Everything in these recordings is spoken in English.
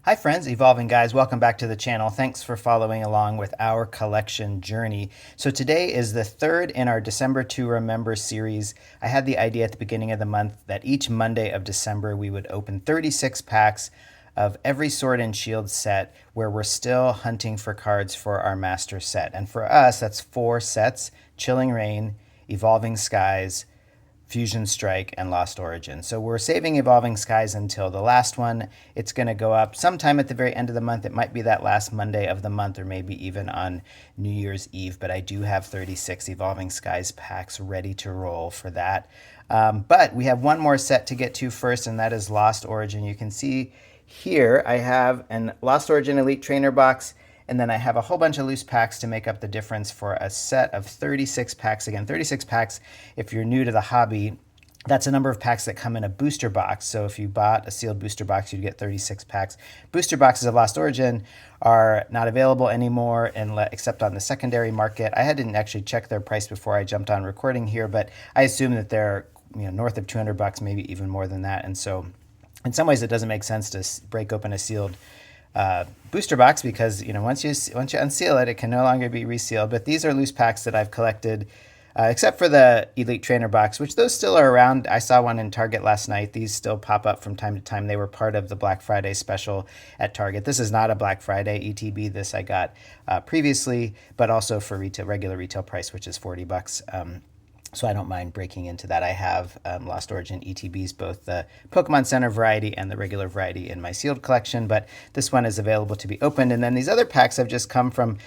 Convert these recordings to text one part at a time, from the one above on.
Hi friends, Evolving Guys, welcome back to the channel. Thanks for following along with our collection journey. So today is the third in our December to Remember series. I had the idea at the beginning of the month that each Monday of December we would open 36 packs of every Sword and Shield set where we're still hunting for cards for our master set. And for us, that's 4 sets: Chilling Reign, Evolving Skies, Fusion Strike, and Lost Origin. So we're saving Evolving Skies until the last one. It's going to go up sometime at the very end of the month. It might be that last Monday of the month or maybe even on New Year's Eve, but I do have 36 Evolving Skies packs ready to roll for that. But we have one more set to get to first, and that is Lost Origin. You can see here I have an Lost Origin Elite Trainer box, and then I have a whole bunch of loose packs to make up the difference for a set of 36 packs. Again, 36 packs, if you're new to the hobby, that's a number of packs that come in a booster box. So if you bought a sealed booster box, you'd get 36 packs. Booster boxes of Lost Origin are not available anymore except on the secondary market. I hadn't actually check their price before I jumped on recording here, but I assume that they're north of 200 bucks, maybe even more than that. And so in some ways it doesn't make sense to break open a sealed booster box because once you unseal it, it can no longer be resealed. But these are loose packs that I've collected, except for the Elite Trainer box, which those still are around. I saw one in Target last night. These still pop up from time to time. They were part of the Black Friday special at Target. This is not a Black Friday ETB. This I got previously, but also for regular retail price, which is 40 bucks. So I don't mind breaking into that. I have Lost Origin ETBs, both the Pokemon Center variety and the regular variety in my sealed collection, but this one is available to be opened. And then these other packs have just come from,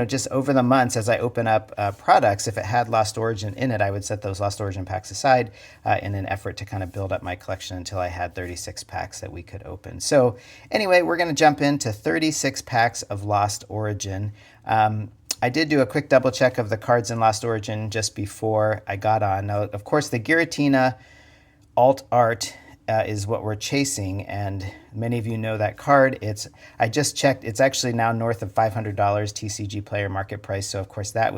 just over the months as I open up products. If it had Lost Origin in it, I would set those Lost Origin packs aside in an effort to kind of build up my collection until I had 36 packs that we could open. So anyway, we're going to jump into 36 packs of Lost Origin. I did do a quick double check of the cards in Lost Origin just before I got on. Now, of course, the Giratina alt art is what we're chasing, and many of you know that card. I just checked, it's actually now north of $500 TCG player market price. So of course that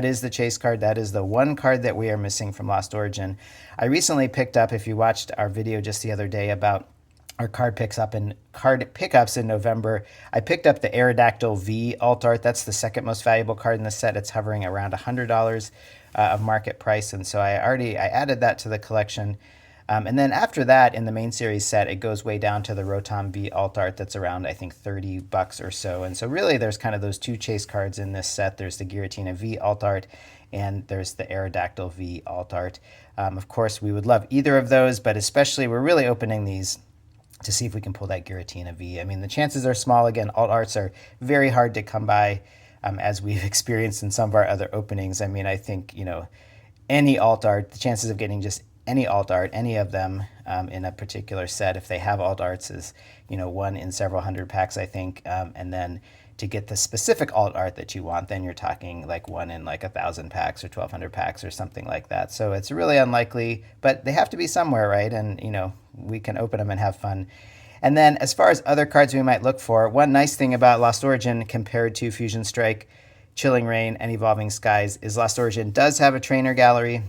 is the chase card. That is the one card that we are missing from Lost Origin. I recently picked up, if you watched our video just the other day about our card pickups in November, I picked up the Aerodactyl V alt art. That's the second most valuable card in the set. It's hovering around $100 of market price, and so I added that to the collection. And then after that, in the main series set, it goes way down to the Rotom V alt art that's around, I think, 30 bucks or so. And so really there's kind of those two chase cards in this set. There's the Giratina V alt art and there's the Aerodactyl V alt art. Of course, we would love either of those, but especially we're really opening these to see if we can pull that Giratina V. I mean, the chances are small. Again, alt arts are very hard to come by, as we've experienced in some of our other openings. I mean, I think, any alt art, the chances of getting just any alt art, any of them in a particular set, if they have alt arts, is, one in several hundred packs, I think. And then to get the specific alt art that you want, then you're talking like one in like 1,000 packs or 1,200 packs or something like that. So it's really unlikely, but they have to be somewhere, right? And, we can open them and have fun. And then as far as other cards we might look for, one nice thing about Lost Origin compared to Fusion Strike, Chilling Reign, and Evolving Skies is Lost Origin does have a trainer gallery.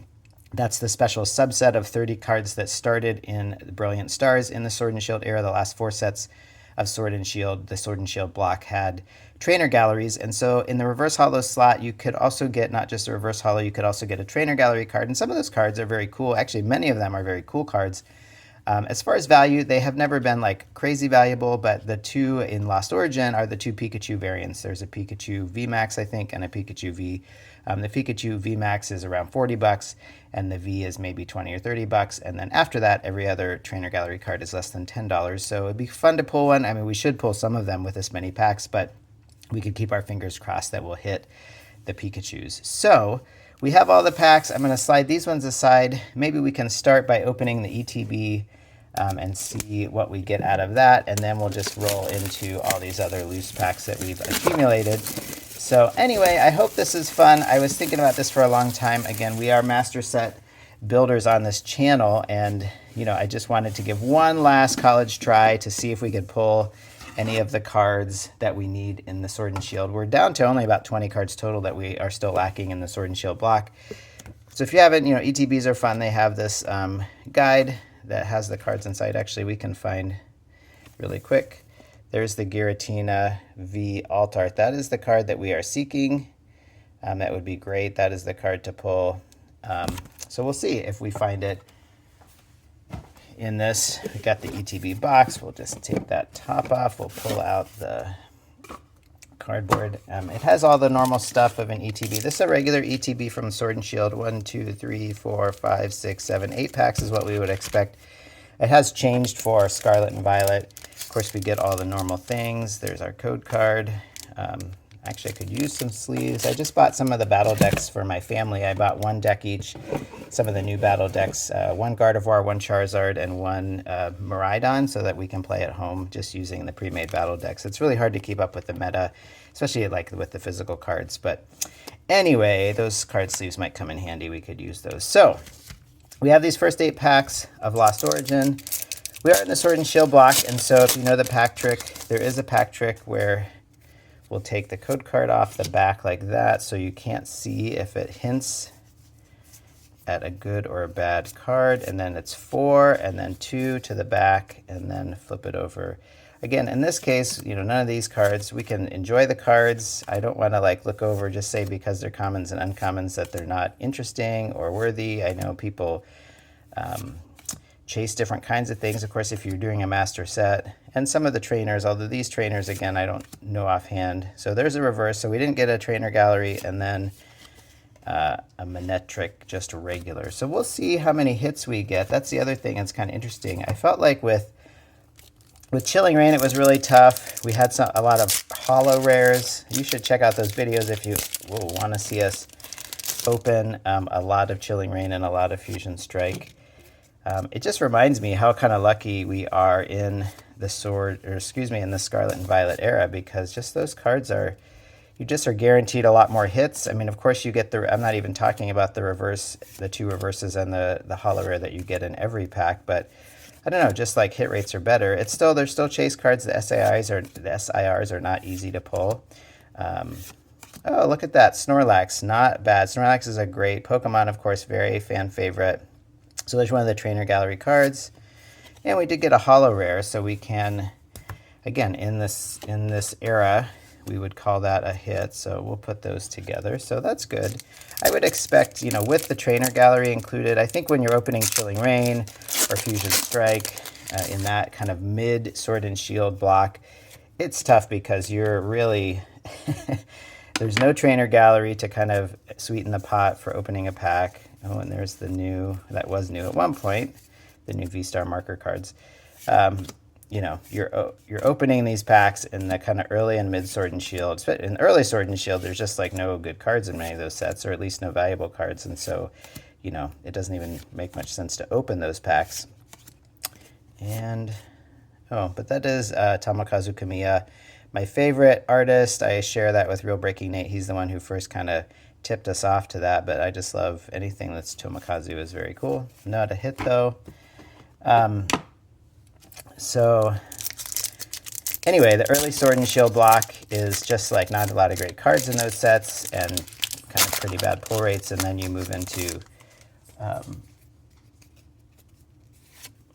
That's the special subset of 30 cards that started in Brilliant Stars in the Sword and Shield era. The last 4 sets of Sword and Shield, the Sword and Shield block, had trainer galleries. And so in the reverse holo slot, you could also get not just a reverse holo, you could also get a trainer gallery card. And some of those cards are very cool. Actually, many of them are very cool cards. As far as value, they have never been like crazy valuable, but the two in Lost Origin are the 2 Pikachu variants. There's a Pikachu VMAX, I think, and a Pikachu V. The Pikachu VMAX is around 40 bucks, and the V is maybe 20 or 30 bucks. And then after that, every other trainer gallery card is less than $10. So it'd be fun to pull one. I mean, we should pull some of them with this many packs, but we could keep our fingers crossed that we'll hit the Pikachus. So we have all the packs. I'm going to slide these ones aside. Maybe we can start by opening the ETB and see what we get out of that, and then we'll just roll into all these other loose packs that we've accumulated. So anyway, I hope this is fun. I was thinking about this for a long time. Again, we are master set builders on this channel, and I just wanted to give one last college try to see if we could pull any of the cards that we need in the Sword and Shield. We're down to only about 20 cards total that we are still lacking in the Sword and Shield block. So if you haven't, ETBs are fun. They have this guide that has the cards inside. Actually, we can find really quick There's the Giratina V Alt Art. That is the card that we are seeking. That would be great. That is the card to pull. So we'll see if we find it in this. We got the ETB box. We'll just take that top off. We'll pull out the cardboard. It has all the normal stuff of an ETB. This is a regular ETB from Sword and Shield. 1, 2, 3, 4, 5, 6, 7, 8 packs is what we would expect. It has changed for Scarlet and Violet. Of course, we get all the normal things. There's our code card. Actually, I could use some sleeves. I just bought some of the battle decks for my family. I bought 1 deck each, some of the new battle decks, 1 Gardevoir, 1 Charizard, and 1 Miraidon, so that we can play at home just using the pre-made battle decks. It's really hard to keep up with the meta, especially like with the physical cards. But anyway, those card sleeves might come in handy. We could use those. So we have these first 8 packs of Lost Origin. We are in the Sword and Shield block, and so if you know the pack trick, there is a pack trick where we'll take the code card off the back like that so you can't see if it hints at a good or a bad card. And then it's 4 and then 2 to the back and then flip it over. Again, in this case, you know, none of these cards, we can enjoy the cards. I don't want to like look over just say because they're commons and uncommons that they're not interesting or worthy. I know people chase different kinds of things, of course, if you're doing a master set. And some of the trainers, although these trainers, again, I don't know offhand. So there's a reverse. So we didn't get a trainer gallery and then a Manectric, just regular. So we'll see how many hits we get. That's the other thing that's kind of interesting. I felt like with Chilling Reign, it was really tough. We had a lot of holo rares. You should check out those videos if you want to see us open a lot of Chilling Reign and a lot of Fusion Strike. It just reminds me how kind of lucky we are in the in the Scarlet and Violet era, because just those cards you just are guaranteed a lot more hits. I mean, of course you get I'm not even talking about the 2 reverses and the holo rare that you get in every pack, but I don't know, just like hit rates are better. There's still chase cards. The SIRs are not easy to pull. Oh, look at that, Snorlax, not bad. Snorlax is a great Pokemon, of course, very fan favorite. So there's one of the trainer gallery cards, and we did get a holo rare, so we can, again, in this era, we would call that a hit. So we'll put those together. So that's good. I would expect, you know, with the trainer gallery included, I think when you're opening Chilling Reign or Fusion Strike in that kind of mid Sword and Shield block, it's tough because you're really there's no trainer gallery to kind of sweeten the pot for opening a pack. Oh, and there's the new, that was new at one point, the new V-Star marker cards. You know, you're opening these packs in the kind of early and mid Sword and Shield. In early Sword and Shield, there's just like no good cards in many of those sets, or at least no valuable cards. And so, you know, it doesn't even make much sense to open those packs. And, oh, but that is Tomokazu Kamiya, my favorite artist. I share that with Real Breaking Nate. He's the one who first kind of tipped us off to that, but I just love anything that's Tomokazu is very cool. Not a hit though. So anyway, the early Sword and Shield block is just like not a lot of great cards in those sets and kind of pretty bad pull rates, and then you move into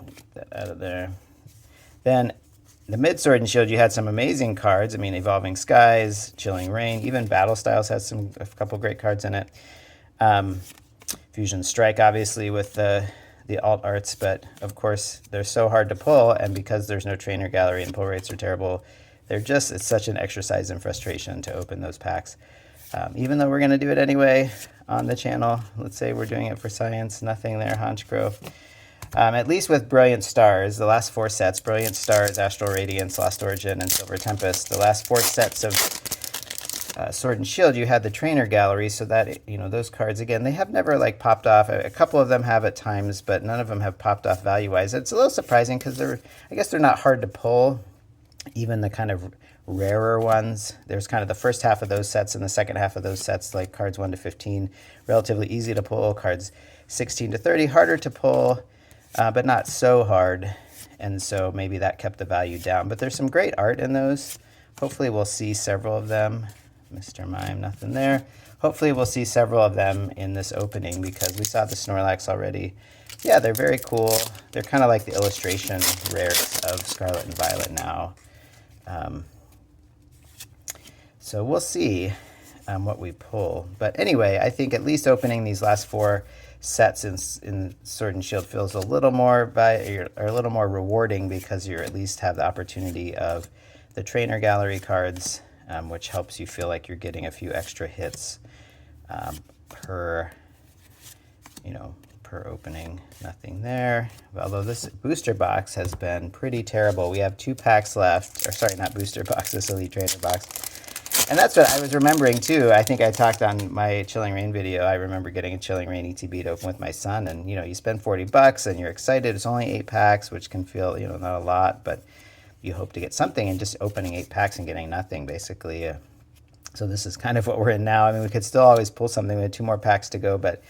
get that out of there. Then the mid Sword and Shield, you had some amazing cards. I mean, Evolving Skies, Chilling Reign, even Battle Styles has a couple great cards in it. Fusion Strike, obviously, with the alt arts, but of course they're so hard to pull, and because there's no trainer gallery and pull rates are terrible, it's such an exercise in frustration to open those packs. Even though we're going to do it anyway on the channel, let's say we're doing it for science, nothing there, Honchgrove. At least with Brilliant Stars, the last 4 sets, Brilliant Stars, Astral Radiance, Lost Origin, and Silver Tempest, the last 4 sets of Sword and Shield, you had the trainer gallery, so that, you know, those cards, again, they have never like popped off. A couple of them have at times, but none of them have popped off value-wise. It's a little surprising because I guess they're not hard to pull, even the kind of rarer ones. There's kind of the first half of those sets and the second half of those sets, like cards 1 to 15, relatively easy to pull, cards 16 to 30, harder to pull, but not so hard, and so maybe that kept the value down. But there's some great art in those. Hopefully we'll see several of them. Mr. Mime, nothing there. Hopefully we'll see several of them in this opening, because we saw the Snorlax already. Yeah, they're very cool. They're kind of like the illustration rares of Scarlet and Violet now. So we'll see what we pull. But anyway, I think at least opening these last 4 sets in Sword and Shield feels a little more or a little more rewarding, because you at least have the opportunity of the trainer gallery cards, which helps you feel like you're getting a few extra hits per opening. Nothing there. Although this booster box has been pretty terrible. We have 2 packs left. Or sorry, not booster box, this Elite Trainer box. And that's what I was remembering too. I think I talked on my Chilling Reign video. I remember getting a Chilling Reign ETB to open with my son, and you spend $40 and you're excited. It's only 8 packs, which can feel not a lot, but you hope to get something, and just opening 8 packs and getting nothing basically. So this is kind of what we're in now. I mean, we could still always pull something. We have 2 more packs to go, but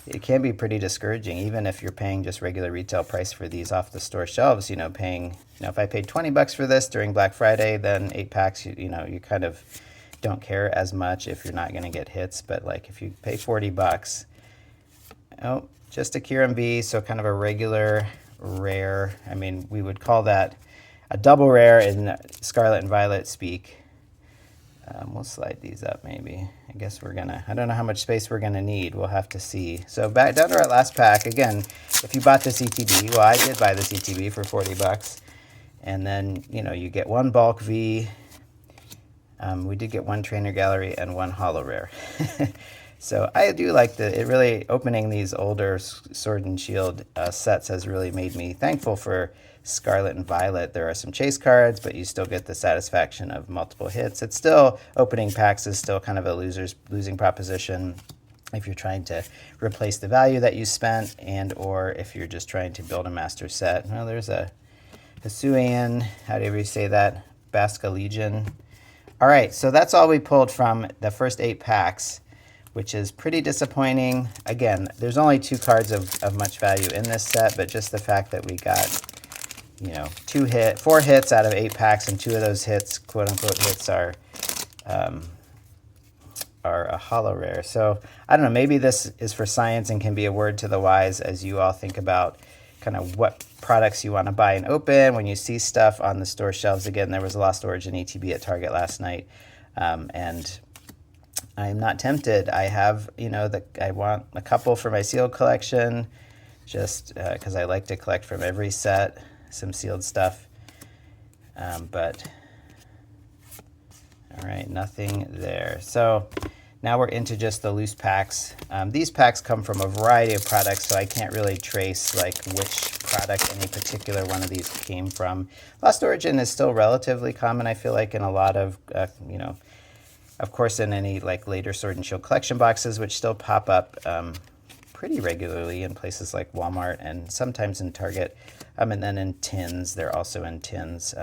it can be pretty discouraging, even if you're paying just regular retail price for these off the store shelves. Paying, if I paid $20 for this during Black Friday, then 8 packs, you kind of don't care as much if you're not going to get hits. But like if you pay $40, just a Kyurem V, so kind of a regular rare. I mean, we would call that a double rare in Scarlet and Violet speak. We'll slide these up maybe. I guess I don't know how much space we're gonna need. We'll have to see. So back down to our last pack. Again, if you bought this ETB, well, I did buy this ETB for $40. And then, you get 1 bulk V. We did get 1 trainer gallery and 1 holo rare. So I do like it really, opening these older Sword and Shield sets has really made me thankful for Scarlet and Violet. There are some chase cards, but you still get the satisfaction of multiple hits. It's still, opening packs is still kind of a losing proposition if you're trying to replace the value that you spent, or if you're just trying to build a master set. Well, there's a Hisuian, how do you say that? Basca Legion. All right, so that's all we pulled from the first 8 packs, which is pretty disappointing. Again, there's only 2 cards of much value in this set, but just the fact that we got 4 hits out of 8 packs, and 2 of those hits, quote unquote hits, are a holo rare. So I don't know, maybe this is for science and can be a word to the wise as you all think about kind of what products you want to buy and open when you see stuff on the store shelves. Again, there was a Lost Origin ETB at Target last night, and I'm not tempted. I have, I want a couple for my sealed collection, just because I like to collect from every set some sealed stuff. But all right, nothing there. So now we're into just the loose packs. These packs come from a variety of products, so I can't really trace like which product any particular one of these came from. Lost Origin is still relatively common, I feel like, in a lot of, of course, in any like later Sword and Shield collection boxes, which still pop up pretty regularly in places like Walmart and sometimes in Target. And then in tins, they're also in tins.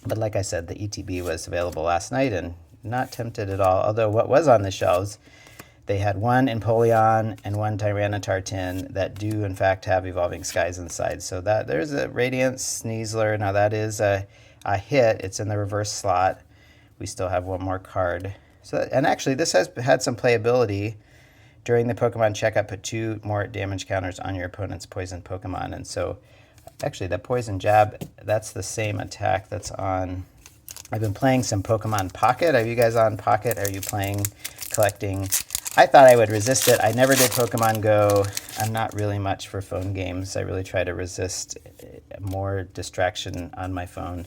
But like I said, the ETB was available last night and not tempted at all. Although what was on the shelves, they had 1 Empoleon and 1 Tyranitar tin that do in fact have Evolving Skies inside. So that there's a Radiance Sneasler. Now that is a hit. It's in the reverse slot. We still have 1 more card. So, and actually this has had some playability. During the Pokemon checkup, put 2 more damage counters on your opponent's poison Pokemon. And so actually that Poison Jab, that's the same attack that's on. I've been playing some Pokemon Pocket. Are you guys on Pocket? Are you playing, collecting? I thought I would resist it. I never did Pokemon Go. I'm not really much for phone games. I really try to resist more distraction on my phone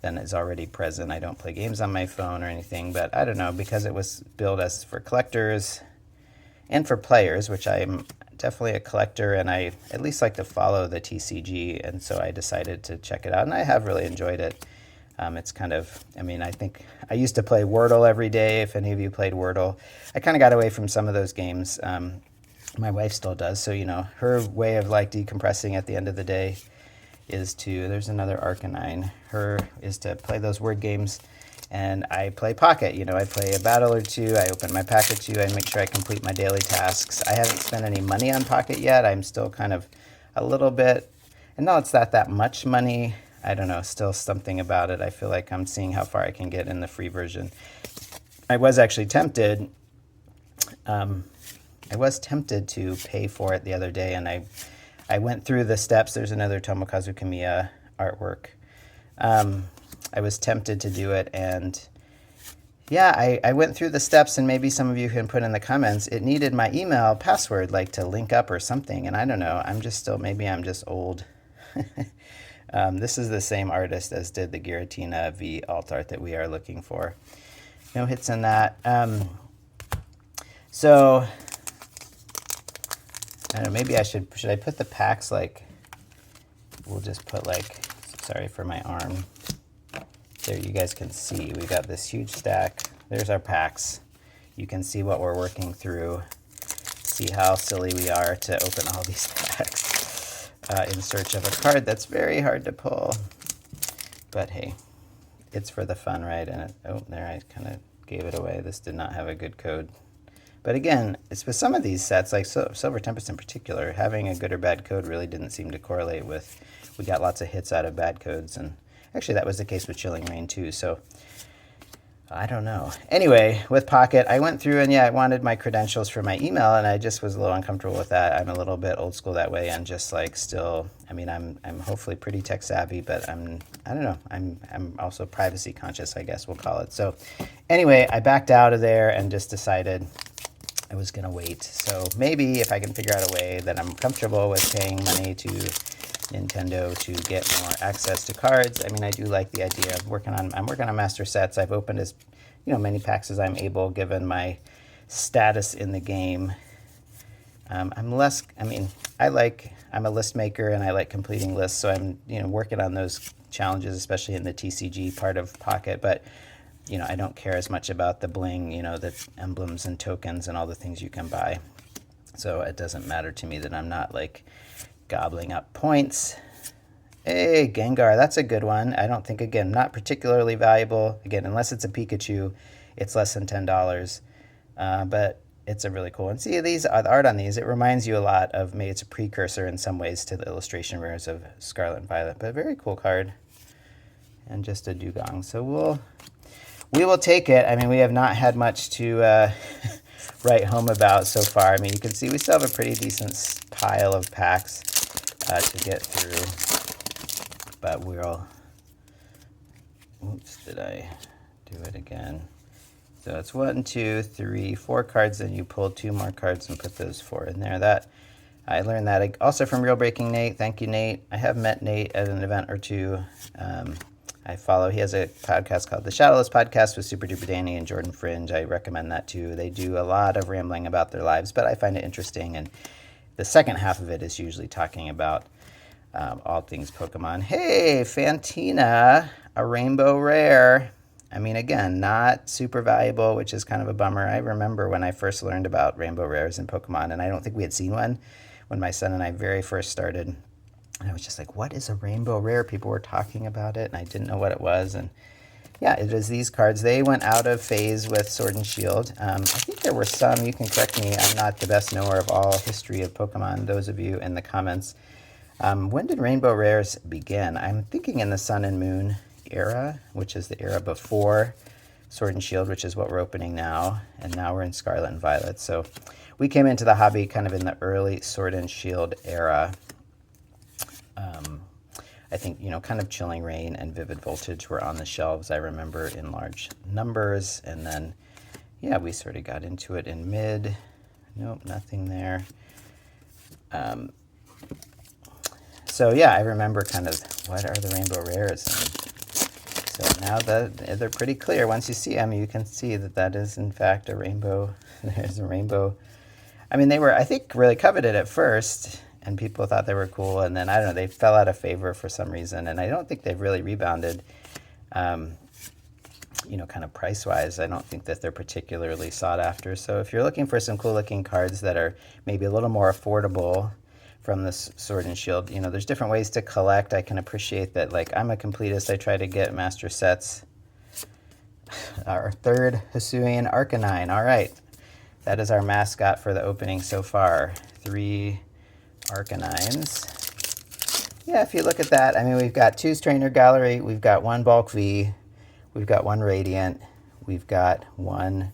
than is already present. I don't play games on my phone or anything, but I don't know, because it was billed as for collectors and for players, which I'm definitely a collector, and I at least like to follow the TCG, and so I decided to check it out, and I have really enjoyed it. It's kind of, I think I used to play Wordle every day. If any of you played Wordle, I kind of got away from some of those games. My wife still does, so her way of like decompressing at the end of the day is there's another Arcanine, is to play those word games. And I play Pocket. I play a battle or 2. I open my pack or 2. I make sure I complete my daily tasks. I haven't spent any money on Pocket yet. I'm still kind of a little bit, and no, it's not that much money. I don't know, still something about it. I feel like I'm seeing how far I can get in the free version. I was actually tempted. To pay for it the other day, and I went through the steps. There's another Tomokazu Kamiya artwork. I was tempted to do it, and yeah, I went through the steps, and maybe some of you can put in the comments. It needed my email password, like to link up or something, and I don't know. Maybe I'm just old. This is the same artist as did the Giratina V alt art that we are looking for. No hits in that. So I don't know, maybe should I put the packs like, we'll just put like, sorry for my arm. There you guys can see, we got this huge stack. There's our packs. You can see what we're working through. See how silly we are to open all these packs in search of a card that's very hard to pull. But hey, it's for the fun, right? And there, I kind of gave it away. This did not have a good code. But again, it's with some of these sets, like Silver Tempest in particular, having a good or bad code really didn't seem to correlate with, we got lots of hits out of bad codes, and actually that was the case with Chilling Reign too, so I don't know. Anyway, with Pocket, I went through and yeah, I wanted my credentials for my email, and I just was a little uncomfortable with that. I'm a little bit old school that way, and just like still, I mean, I'm hopefully pretty tech savvy, but I don't know, I'm also privacy conscious, I guess we'll call it. So anyway, I backed out of there and just decided I was gonna wait. So maybe if I can figure out a way that I'm comfortable with paying money to Nintendo to get more access to cards. I mean, I do like the idea of I'm working on master sets. I've opened as many packs as I'm able given my status in the game. I'm a list maker and I like completing lists, so I'm working on those challenges, especially in the TCG part of Pocket, but I don't care as much about the bling, the emblems and tokens and all the things you can buy. So it doesn't matter to me that I'm not like gobbling up points. Hey, Gengar, that's a good one. I don't think, again, not particularly valuable. Again, unless it's a Pikachu, it's less than $10. But it's a really cool one. See, the art on these, it reminds you a lot of, maybe it's a precursor in some ways to the illustration rares of Scarlet and Violet, but a very cool card. And just a dugong. So we will take it. I mean, we have not had much to write home about so far. I mean, you can see we still have a pretty decent pile of packs to get through, but oops, did I do it again? So it's 1, 2, 3, 4 cards, then you pull 2 more cards and put those 4 in there. I learned that also from Real Breaking Nate. Thank you, Nate. I have met Nate at an event or two. He has a podcast called The Shadowless Podcast with Super Duper Danny and Jordan Fringe. I recommend that too. They do a lot of rambling about their lives, but I find it interesting, and the second half of it is usually talking about all things Pokemon. Hey, Fantina, a rainbow rare. I mean, again, not super valuable, which is kind of a bummer. I remember when I first learned about rainbow rares in Pokemon, and I don't think we had seen one when my son and I very first started. And I was just like, what is a rainbow rare? People were talking about it, and I didn't know what it was. And yeah, it is these cards. They went out of phase with Sword and Shield. I think there were some, you can correct me, I'm not the best knower of all history of Pokemon, those of you in the comments. When did rainbow rares begin? I'm thinking in the Sun and Moon era, which is the era before Sword and Shield, which is what we're opening now. And now we're in Scarlet and Violet. So we came into the hobby kind of in the early Sword and Shield era. I think, kind of Chilling Reign and Vivid Voltage were on the shelves, I remember, in large numbers. And then, yeah, we sort of got into it in mid. Nope, nothing there. So, yeah, I remember kind of, what are the rainbow rares? And so now they're pretty clear. Once you see them, you can see that is, in fact, a rainbow. There's a rainbow. I mean, they were, I think, really coveted at first, and people thought they were cool, and then, I don't know, they fell out of favor for some reason, and I don't think they've really rebounded, kind of price-wise. I don't think that they're particularly sought after. So if you're looking for some cool-looking cards that are maybe a little more affordable from this Sword and Shield, there's different ways to collect. I can appreciate that, like, I'm a completist. I try to get master sets. Our third Hisuian Arcanine. All right. That is our mascot for the opening so far. 3 Arcanines. Yeah, if you look at that, I mean, we've got 2 Strainer Gallery, we've got 1 Bulk V, we've got 1 Radiant, we've got 1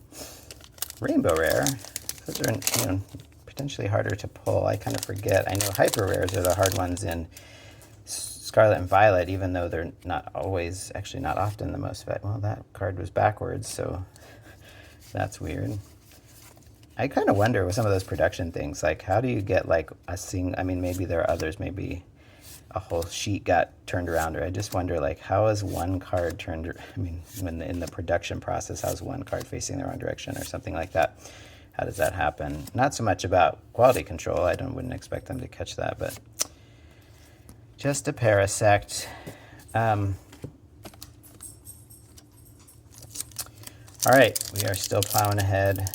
Rainbow Rare. Those are, potentially harder to pull. I kind of forget. I know Hyper Rares are the hard ones in Scarlet and Violet, even though they're not always, actually not often the most, well, that card was backwards, so that's weird. I kind of wonder with some of those production things, like how do you get like a I mean, maybe there are others, maybe a whole sheet got turned around, or I just wonder like how is one card turned, I mean, when in the production process, how's one card facing the wrong direction or something like that? How does that happen? Not so much about quality control, I wouldn't expect them to catch that, but just a Parasect. All right, we are still plowing ahead.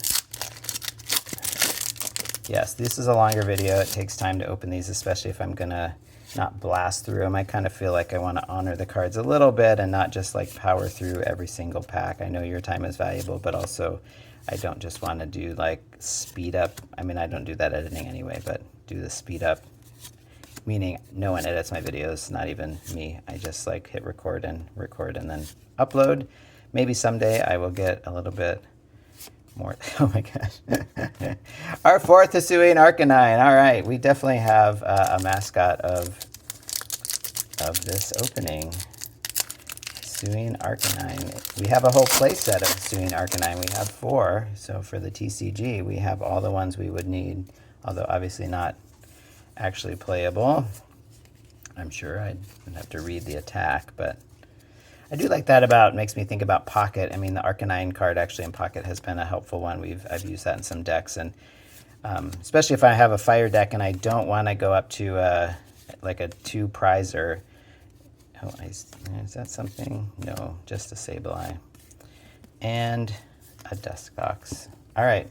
Yes, this is a longer video. It takes time to open these, especially if I'm gonna not blast through them. I kind of feel like I want to honor the cards a little bit and not just like power through every single pack. I know your time is valuable, but also I don't just want to do like speed up. I mean, I don't do that editing anyway, but do the speed up, meaning no one edits my videos, not even me. I just like hit record and then upload. Maybe someday I will get a little bit more. Oh my gosh. Our fourth Hisuian Arcanine. All right, we definitely have a mascot of this opening. Hisuian Arcanine. We have a whole play set of Hisuian Arcanine. We have 4. So for the TCG, we have all the ones we would need, although obviously not actually playable. I'm sure I'd have to read the attack, but I do like that about, makes me think about Pocket. I mean, the Arcanine card actually in Pocket has been a helpful one. I've used that in some decks, and especially if I have a fire deck and I don't want to go up to like a 2 prizer. Oh, is that something? No, just a Sableye. And a Duskox. All right,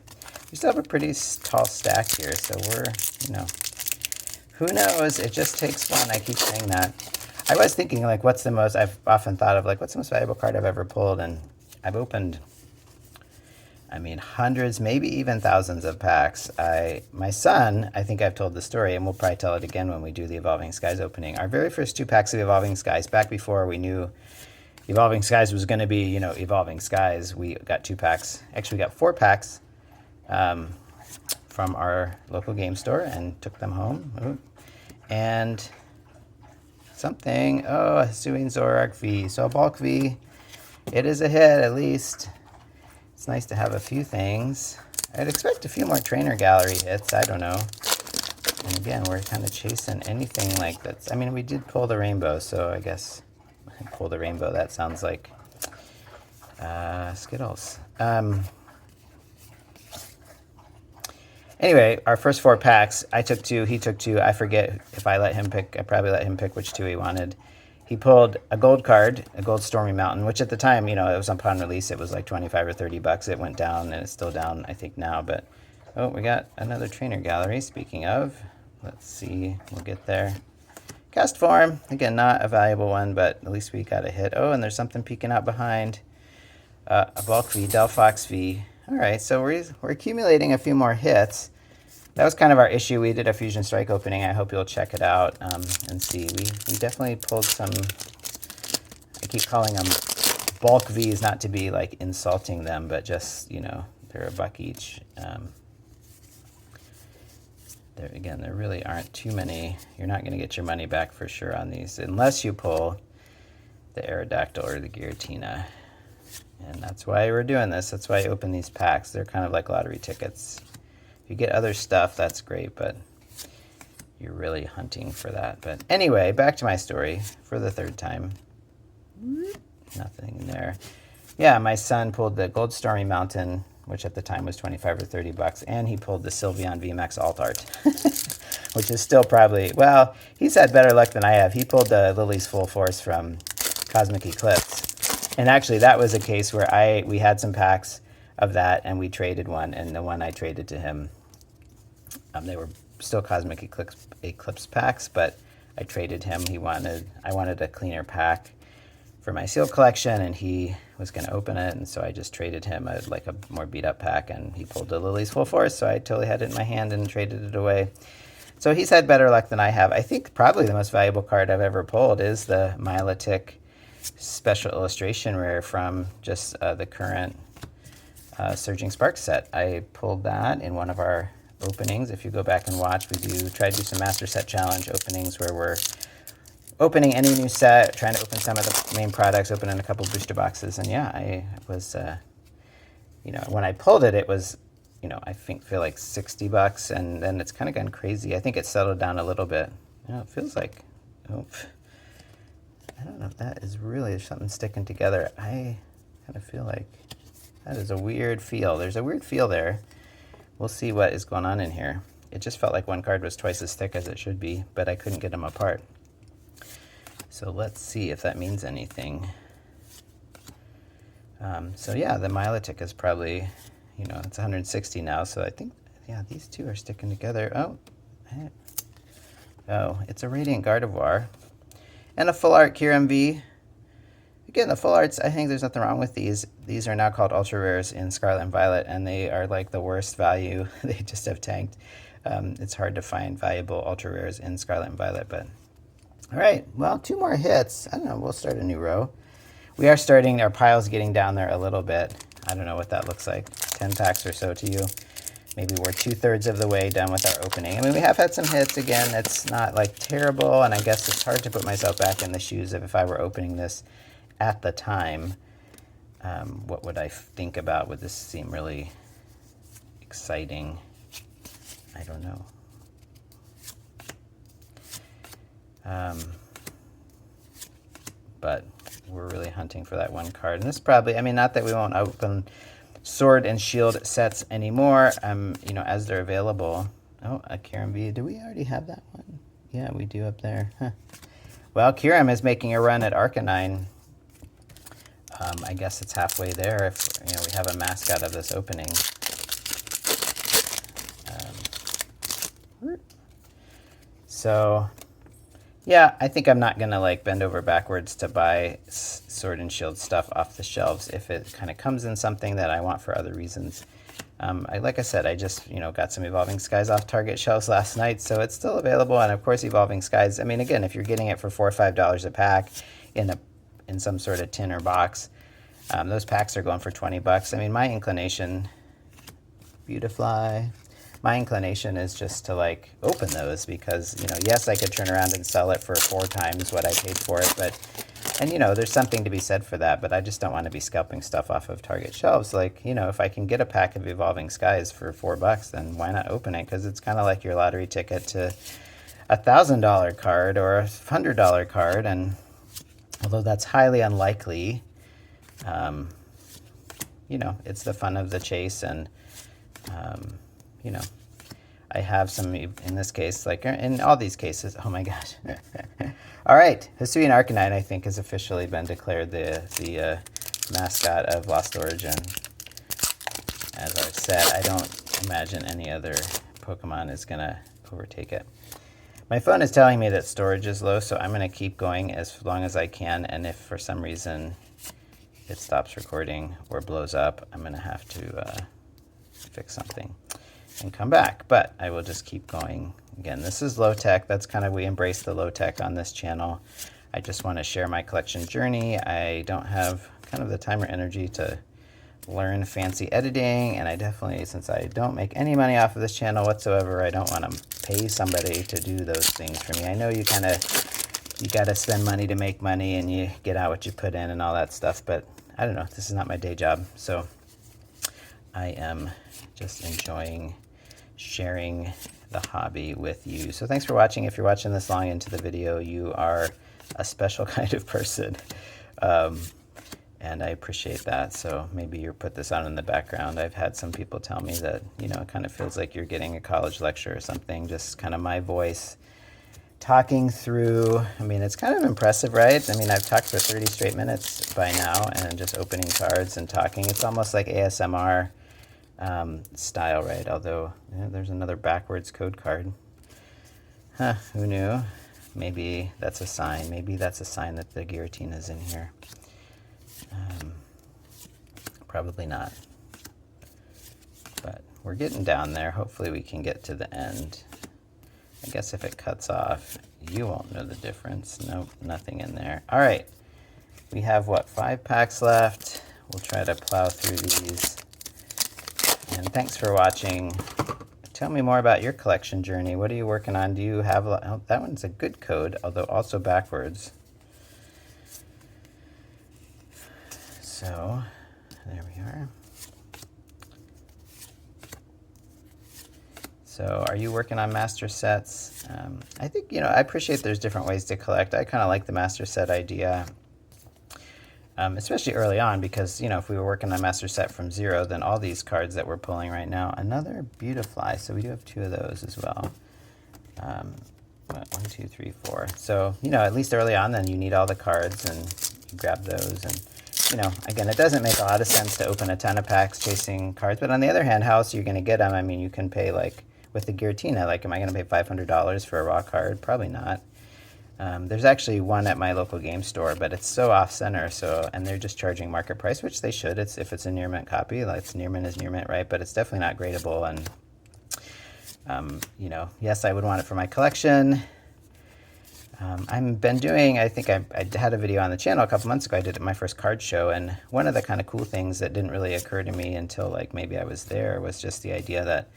we still have a pretty tall stack here, so we're, you know, who knows? It just takes one. I keep saying that. I was thinking, like, what's the most, I've often thought of, like, what's the most valuable card I've ever pulled? And I've opened, I mean, hundreds, maybe even thousands of packs. My son, I think I've told the story, and we'll probably tell it again when we do the Evolving Skies opening. Our very first 2 packs of Evolving Skies, back before we knew Evolving Skies was going to be, you know, Evolving Skies, we got 2 packs. Actually, we got 4 packs from our local game store and took them home. Ooh. And something, oh, Hisuian Zoroark V. So a bulk V, it is a hit at least. It's nice to have a few things. I'd expect a few more trainer gallery hits, I don't know. And again, we're kind of chasing anything like that. I mean, we did pull the rainbow, so I guess pull the rainbow, that sounds like Skittles. Anyway, our first 4 packs, I took 2, he took 2. I forget if I let him pick. I probably let him pick which 2 he wanted. He pulled a gold card, a gold Stormy Mountain, which at the time, you know, it was upon release, it was like 25 or 30 bucks. It went down, and it's still down, I think, now. But, oh, we got another trainer gallery, speaking of. Let's see, we'll get there. Cast Form, again, not a valuable one, but at least we got a hit. Oh, and there's something peeking out behind. A bulk V, Delphox V. All right, so we're accumulating a few more hits. That was kind of our issue. We did a Fusion Strike opening. I hope you'll check it out and see. We definitely pulled some, I keep calling them bulk Vs, not to be like insulting them, but just, you know, they're a buck each. Again, there really aren't too many. You're not going to get your money back for sure on these, unless you pull the Aerodactyl or the Giratina. And that's why we're doing this. That's why I open these packs. They're kind of like lottery tickets. If you get other stuff, that's great, but you're really hunting for that. But anyway, back to my story for the 3rd time. Nothing there. Yeah, my son pulled the Gold Stormy Mountain, which at the time was 25 or 30 bucks, and he pulled the Sylveon VMAX Alt Art, which is still probably, well, he's had better luck than I have. He pulled the Lily's Full Force from Cosmic Eclipse. And actually, that was a case where we had some packs of that, and we traded one, and the one I traded to him, they were still Cosmic Eclipse packs, but I traded him. I wanted a cleaner pack for my sealed collection, and he was going to open it, and so I just traded him a more beat-up pack, and he pulled the Lily's Full Force, so I totally had it in my hand and traded it away. So he's had better luck than I have. I think probably the most valuable card I've ever pulled is the Milotic Special Illustration Rare from just the current Surging Sparks set. I pulled that in one of our openings. If you go back and watch, we try to do some Master Set Challenge openings where we're opening any new set, trying to open some of the main products, opening a couple booster boxes. And yeah, I was, you know, when I pulled it, it was, you know, I feel like $60, and then it's kind of gone crazy. I think it settled down a little bit. You know, it feels like, oh, I don't know if that is really something sticking together. I kind of feel like that is a weird feel. There's a weird feel there. We'll see what is going on in here. It just felt like one card was twice as thick as it should be, but I couldn't get them apart. So let's see if that means anything. So yeah, the Milotic is probably, you know, it's 160 now. So I think, yeah, these two are sticking together. Oh, it's a Radiant Gardevoir and a full art Kyurem V. Again, the full arts, I think there's nothing wrong with these. These are now called Ultra Rares in Scarlet and Violet, and they are like the worst value. They just have tanked. It's hard to find valuable Ultra Rares in Scarlet and Violet, but all right, well, 2 more hits. I don't know, we'll start a new row. We are starting, our pile's getting down there a little bit. I don't know what that looks like. 10 packs or so to you. Maybe we're 2/3 of the way done with our opening. I mean, we have had some hits. Again, it's not like terrible, and I guess it's hard to put myself back in the shoes of if I were opening this at the time. What would I think about? Would this seem really exciting? I don't know. But we're really hunting for that one card. And this probably, I mean, not that we won't open Sword and Shield sets anymore, you know, as they're available. Oh, a Kyurem V. Do we already have that one? Yeah, we do up there. Huh. Well, Kyurem is making a run at Arcanine. I guess it's halfway there if, you know, we have a mascot of this opening. So, yeah, I think I'm not going to like bend over backwards to buy Sword and Shield stuff off the shelves if it kind of comes in something that I want for other reasons. Like I said, I just, you know, got some Evolving Skies off Target shelves last night, so it's still available. And of course, Evolving Skies, I mean, again, if you're getting it for $4 or $5 a pack in some sort of tin or box, those packs are going for $20. I mean, my inclination, Beautifly, my inclination is just to like open those because, you know, yes, I could turn around and sell it for 4 times what I paid for it, but, and you know, there's something to be said for that, but I just don't want to be scalping stuff off of Target shelves. Like, you know, if I can get a pack of Evolving Skies for $4, then why not open it? Because it's kind of like your lottery ticket to a $1,000 card or a $100 card, and although that's highly unlikely, you know, it's the fun of the chase, and you know, I have some, in this case, like in all these cases, oh my gosh. All right, Hisuian Arcanine, I think, has officially been declared the mascot of Lost Origin. As I've said, I don't imagine any other Pokemon is going to overtake it. My phone is telling me that storage is low, so I'm going to keep going as long as I can, and if for some reason it stops recording or blows up, I'm going to have to fix something and come back, but I will just keep going. Again, this is low tech. That's kind of, we embrace the low tech on this channel. I just want to share my collection journey. I don't have kind of the time or energy to learn fancy editing, and I definitely, since I don't make any money off of this channel whatsoever, I don't want to pay somebody to do those things for me. I know you got to spend money to make money, and you get out what you put in and all that stuff, but I don't know, this is not my day job, so I am just enjoying sharing the hobby with you. So thanks for watching. If you're watching this long into the video, you are a special kind of person, and I appreciate that. So maybe you put this on in the background. I've had some people tell me that, you know, it kind of feels like you're getting a college lecture or something, just kind of my voice talking through. I mean, it's kind of impressive, right? I mean, I've talked for 30 straight minutes by now, and just opening cards and talking. It's almost like ASMR style, right? Although, yeah, there's another backwards code card. Huh, who knew? Maybe that's a sign. Maybe that's a sign that the Giratina is in here. Probably not. But we're getting down there. Hopefully we can get to the end. I guess if it cuts off, you won't know the difference. Nope, nothing in there. All right. We have, what, 5 packs left. We'll try to plow through these. And thanks for watching. tell me more about your collection journey. What are you working on? Do you have, oh, that one's a good code, although also backwards. So, there we are. So are you working on master sets? I think, I appreciate there's different ways to collect. I kind of like the master set idea, especially early on, because, if we were working on master set from 0, then all these cards that we're pulling right now, another Beautifly, so we do have 2 of those as well. 1, 2, 3, 4. So, at least early on, then you need all the cards, and you grab those. And, again, it doesn't make a lot of sense to open a ton of packs chasing cards. But on the other hand, how else are you going to get them? I mean, you can pay, like, with the Giratina, like, am I going to pay $500 for a raw card? Probably not. There's actually one at my local game store, but it's so off-center, and they're just charging market price, which they should. If it's a near mint copy, like, near mint is near mint, right? But it's definitely not gradable, and yes, I would want it for my collection. I've been doing, I think I had a video on the channel a couple months ago. I did my first card show, and one of the kind of cool things that didn't really occur to me until, like, maybe I was there was just the idea that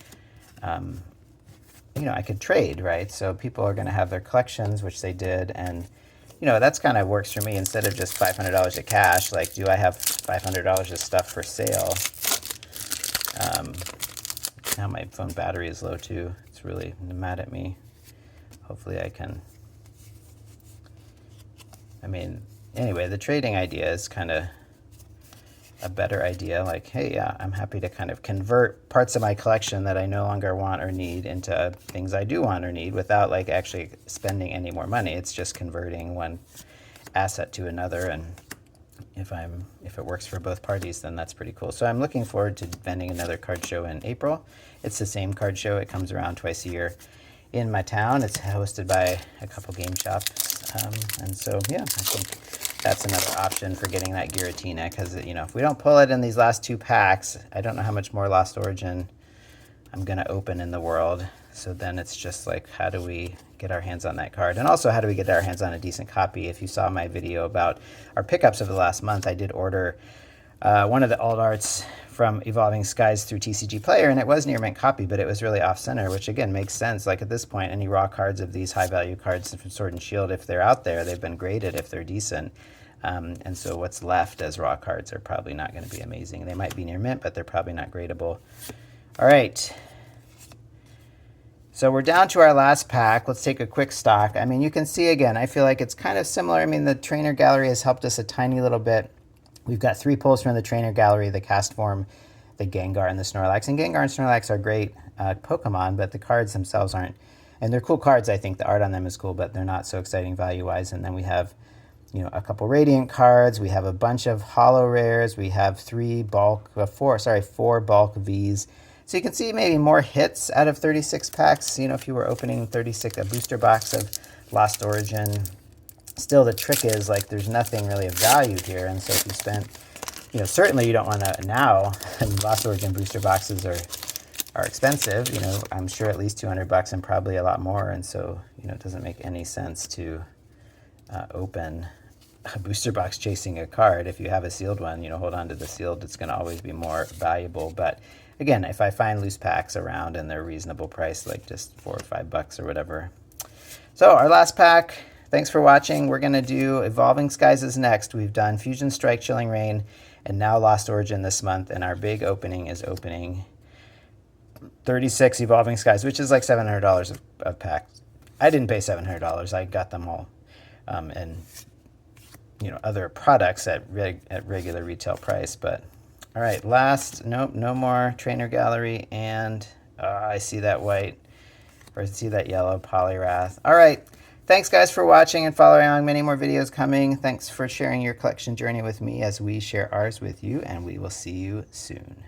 I could trade, right? So people are going to have their collections, which they did, and that's kind of works for me. Instead of just $500 of cash, like, do I have $500 of stuff for sale? Now my phone battery is low too. It's really mad at me. Hopefully I can. Anyway, the trading idea is kind of a better idea. Like, hey, yeah, I'm happy to kind of convert parts of my collection that I no longer want or need into things I do want or need without, like, actually spending any more money. It's just converting one asset to another, and if it works for both parties, then that's pretty cool. So I'm looking forward to vending another card show in April. It's the same card show. It comes around twice a year in my town. It's hosted by a couple game shops, and so yeah, I think that's another option for getting that Giratina, because, if we don't pull it in these last 2 packs, I don't know how much more Lost Origin I'm going to open in the world. So then it's just like, how do we get our hands on that card? And also, how do we get our hands on a decent copy? If you saw my video about our pickups of the last month, I did order one of the alt arts from Evolving Skies through TCG Player, and it was near mint copy, but it was really off-center, which again makes sense. Like, at this point, any raw cards of these high-value cards from Sword and Shield, if they're out there, they've been graded if they're decent. And so what's left as raw cards are probably not going to be amazing. They might be near mint, but they're probably not gradable. All right. So we're down to our last pack. Let's take a quick stock. You can see, again, I feel like it's kind of similar. The trainer gallery has helped us a tiny little bit. We've got 3 pulls from the trainer gallery: the Castform, the Gengar, and the Snorlax. And Gengar and Snorlax are great Pokemon, but the cards themselves aren't. And they're cool cards, I think. The art on them is cool, but they're not so exciting value-wise. And then we have a couple Radiant cards. We have a bunch of holo rares. We have 4 bulk Vs. So you can see maybe more hits out of 36 packs. If you were opening a booster box of Lost Origin. Still, the trick is, like, there's nothing really of value here. And so if you spent, certainly you don't want to now. Lost Origin booster boxes are expensive. I'm sure at least $200 and probably a lot more. And so, it doesn't make any sense to open a booster box chasing a card. If you have a sealed one, hold on to the sealed. It's going to always be more valuable. But again, if I find loose packs around and they're reasonable price, like just $4 or $5 or whatever. So our last pack. Thanks for watching. We're going to do Evolving Skies is next. We've done Fusion Strike, Chilling Reign, and now Lost Origin this month. And our big opening is opening 36 Evolving Skies, which is like $700 of packs. I didn't pay $700. I got them all in other products at regular retail price. But all right, no more trainer gallery, and I see that white, or I see that yellow Poliwrath. All right. Thanks, guys, for watching and following along. Many more videos coming. Thanks for sharing your collection journey with me as we share ours with you, and we will see you soon.